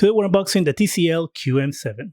Today we're unboxing the TCL QM7.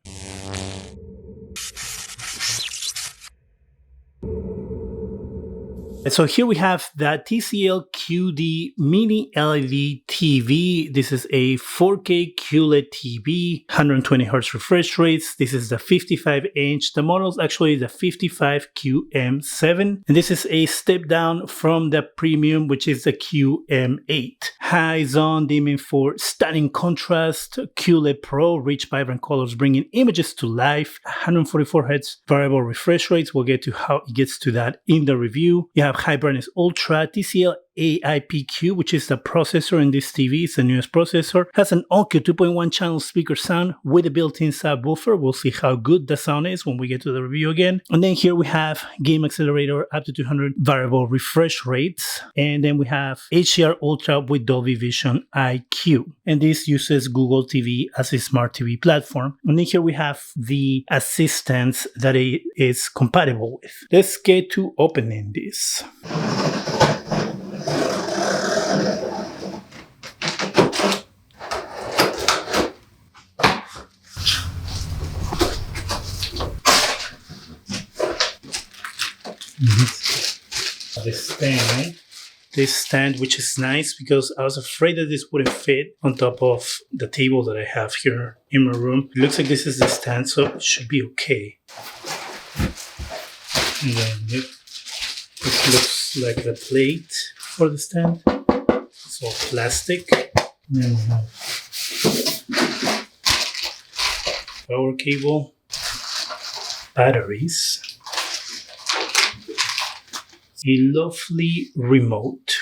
So here we have the TCL QD Mini LED TV. This is a 4K QLED TV, 120 Hz refresh rates. This is the 55-inch. The model is actually the 55 QM7. And this is a step down from the premium, which is the QM8. High zone dimming for stunning contrast. QLED Pro, rich vibrant colors bringing images to life. 144 Hz variable refresh rates. We'll get to how it gets to that in the review. You have high brightness ultra, TCL AIPQ, which is the processor in this TV. It's the newest processor. Has an Onkyo 2.1 channel speaker sound with a built-in subwoofer. We'll see how good the sound is when we get to the review again. And then here we have game accelerator up to 200 variable refresh rates. And then we have HDR Ultra with Dolby Vision IQ. And this uses Google TV as a smart TV platform. And then here we have the assistants that it is compatible with. Let's get to opening this. This stand, which is nice because I was afraid that this wouldn't fit on top of the table that I have here in my room. It looks like this is the stand, so it should be okay. And then this looks like the plate for the stand. It's all plastic. And then we have power cable, batteries, a lovely remote,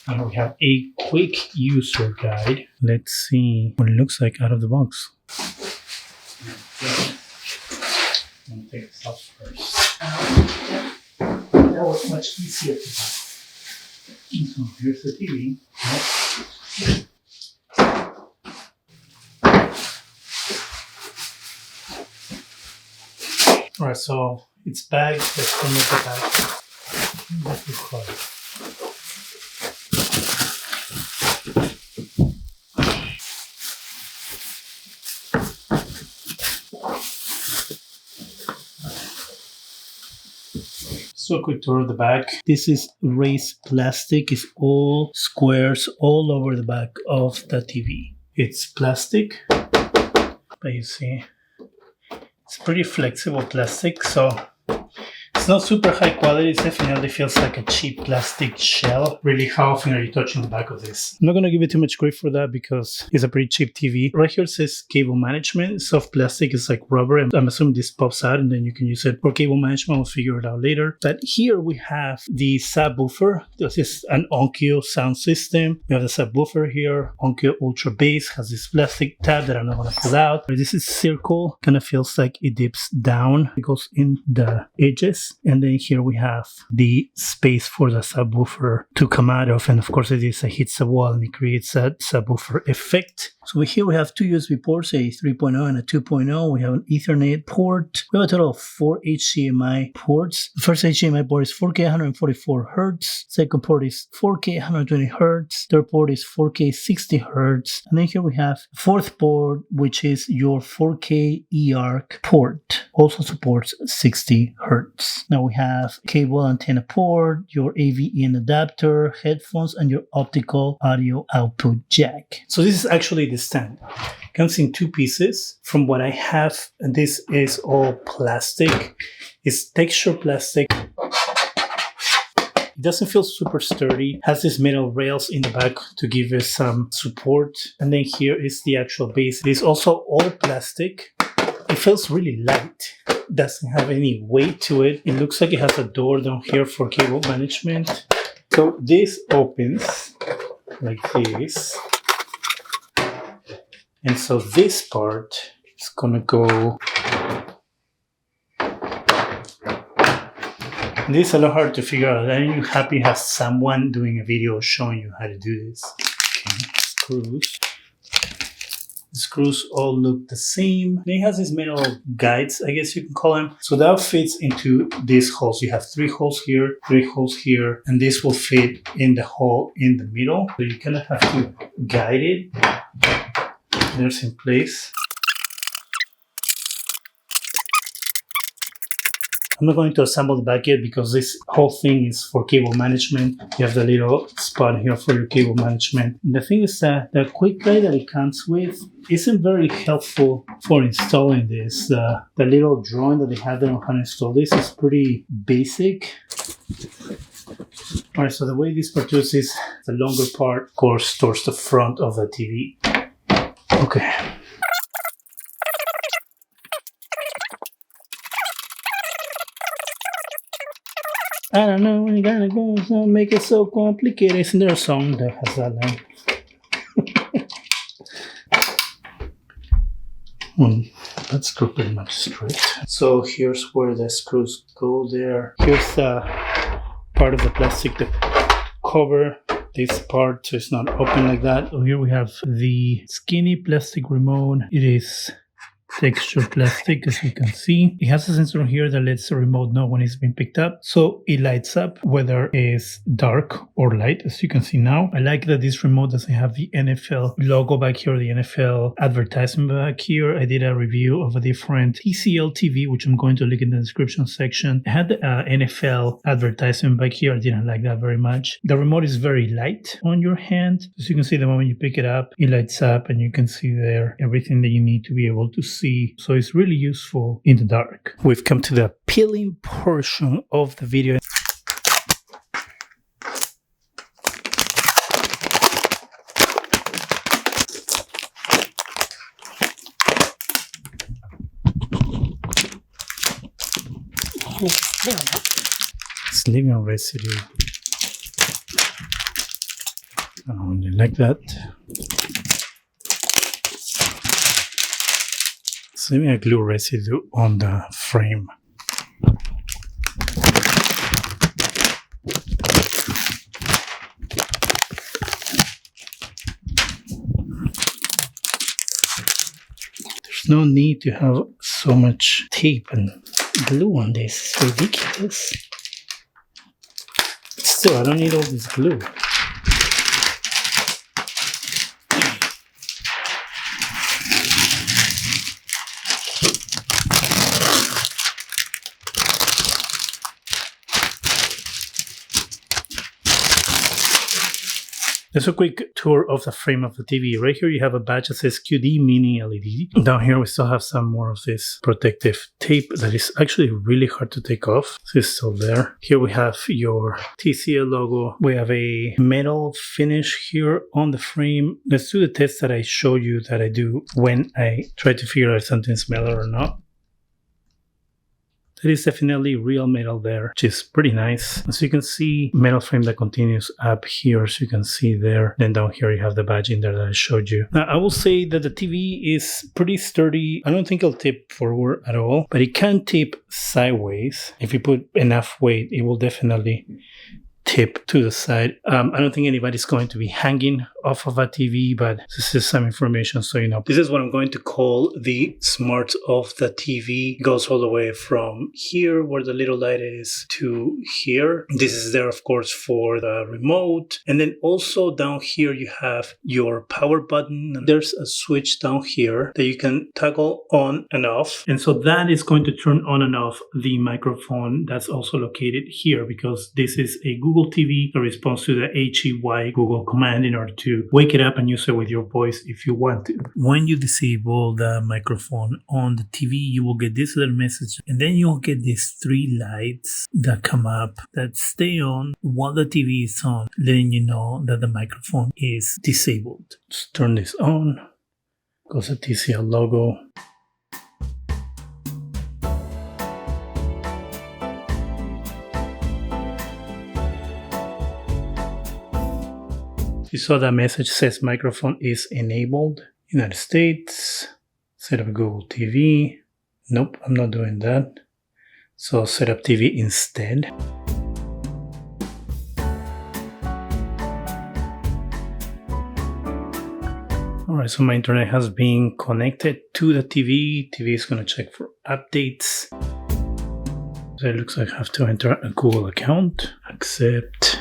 and we have a quick user guide. Let's see what it looks like out of the box. I'm gonna take this off first. That was much easier to do. So here's the TV. Alright, so it's bagged. Let's remove the bag. That's the card. So a quick tour of the back. This is raised plastic. It's all squares all over the back of the TV. It's plastic, but you see, it's pretty flexible plastic, so it's not super high quality. It definitely feels like a cheap plastic shell. Really, how often are you touching the back of this? I'm not going to give it too much grief for that because it's a pretty cheap TV. Right here it says cable management. Soft plastic is like rubber, and I'm assuming this pops out and then you can use it for cable management. We'll figure it out later. But here we have the subwoofer. This is an Onkyo sound system. We have the subwoofer here. Onkyo Ultra Bass has this plastic tab that I'm not going to pull out. This is circle. Kind of feels like it dips down. It goes in the edges. And then here we have the space for the subwoofer to come out of. And of course it hits the wall and it creates that subwoofer effect. So here we have two USB ports, a 3.0 and a 2.0. We have an Ethernet port. We have a total of 4 HDMI ports. The first HDMI port is 4K 144 Hz. Second port is 4K 120 Hz. Third port is 4K 60 Hz. And then here we have fourth port, which is your 4K eARC port. Also supports 60 Hz. Now we have cable antenna port, your AV-in adapter, headphones, and your optical audio output jack. So this is actually the stand. It comes in two pieces. From what I have, and this is all plastic. It's texture plastic. It doesn't feel super sturdy. Has these metal rails in the back to give it some support. And then here is the actual base. It is also all plastic. It feels really light. Doesn't have any weight to it. It looks like it has a door down here for cable management. So this opens like this. And so this part is gonna go. This is a lot hard to figure out. I'm happy to have someone doing a video showing you how to do this. Okay, screws. The screws all look the same. It has these metal guides, I guess you can call them. So that fits into these holes. You have 3 holes here, 3 holes here, and this will fit in the hole in the middle. So you kind of have to guide it there's in place. I'm not going to assemble the back yet because this whole thing is for cable management. You have the little spot here for your cable management. And the thing is that the quick guide that it comes with isn't very helpful for installing this. The little drawing that they have there on how to install this is pretty basic. Alright, so the way this produces is the longer part, of course, towards the front of the TV. Okay. I don't know, you gotta go, don't make it so complicated. Isn't there a song that has that line? That screw pretty much straight. So here's where the screws go there. Here's the part of the plastic to cover this part so it's not open like that. So here we have the skinny plastic remote. It is texture plastic, as you can see. It has a sensor here that lets the remote know when it's been picked up, so it lights up whether it's dark or light, as you can see now. I like that this remote doesn't have the NFL logo back here, the NFL advertisement back here. I did a review of a different TCL TV, which I'm going to link in the description section. It had the NFL advertisement back here. I didn't like that very much. The remote is very light on your hand. As you can see, the moment you pick it up, it lights up and you can see there everything that you need to be able to see. So it's really useful in the dark. We've come to the peeling portion of the video. It's leaving a residue. Oh, you like that? Leaving a glue residue on the frame. There's no need to have so much tape and glue on this. It's ridiculous. Still, I don't need all this glue. Just a quick tour of the frame of the TV. Right here you have a badge that says QD Mini LED. Down here we still have some more of this protective tape that is actually really hard to take off. So it's still there. Here we have your TCL logo. We have a metal finish here on the frame. Let's do the test that I showed you that I do when I try to figure out if something's metal or not. There is definitely real metal there, which is pretty nice. As you can see, metal frame that continues up here, so you can see there. Then down here you have the badge in there that I showed you. Now, I will say that the TV is pretty sturdy. I don't think it'll tip forward at all, but it can tip sideways. If you put enough weight, it will definitely tip to the side. I don't think anybody's going to be hanging off of a TV, but this is some information so you know. This is what I'm going to call the smart of the TV. It goes all the way from here where the little light is to here. This is there, of course, for the remote. And then also down here you have your power button. And there's a switch down here that you can toggle on and off. And so that is going to turn on and off the microphone that's also located here, because this is a Google TV that responds to the HEY Google command in order to wake it up and use it with your voice if you want to. When you disable the microphone on the TV, you will get this little message, and then you'll get these three lights that come up that stay on while the TV is on, letting you know that the microphone is disabled. Just turn this on, goes the TCL logo. You saw that message says microphone is enabled. United States. Set up Google TV. Nope, I'm not doing that. So set up TV instead. Alright, so my internet has been connected to the TV. TV is going to check for updates. So it looks like I have to enter a Google account. Accept.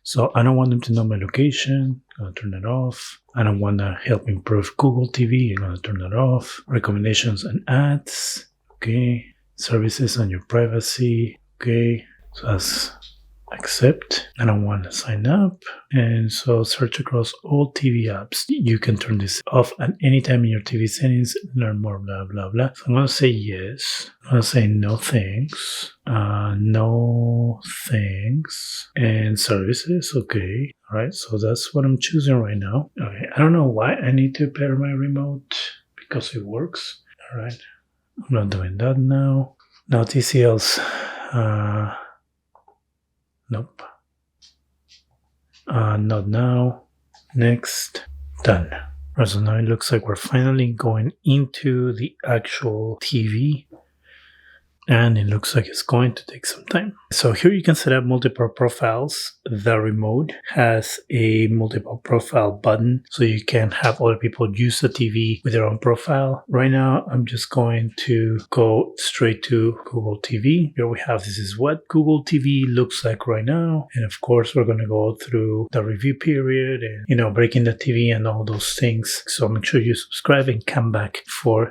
So I don't want them to know my location. I'm going to turn that off. I don't want to help improve Google TV. I'm going to turn that off. Recommendations and ads. Okay. Services on your privacy. Okay. So that's accept. I don't want to sign up. And so search across all TV apps. You can turn this off at any time in your TV settings. Learn more, blah, blah, blah. So I'm going to say yes. I'm going to say no thanks. No thanks. And services. Okay. All right. So that's what I'm choosing right now. Okay. I don't know why I need to pair my remote because it works. All right. I'm not doing that now. Now TCL's, nope. Not now. Next. Done. Right, so now it looks like we're finally going into the actual TV. And it looks like it's going to take some time. So here you can set up multiple profiles. The remote has a multiple profile button, so you can have other people use the TV with their own profile. Right now, I'm just going to go straight to Google TV. Here we have, this is what Google TV looks like right now. And of course, we're going to go through the review period and, breaking the TV and all those things. So make sure you subscribe and come back for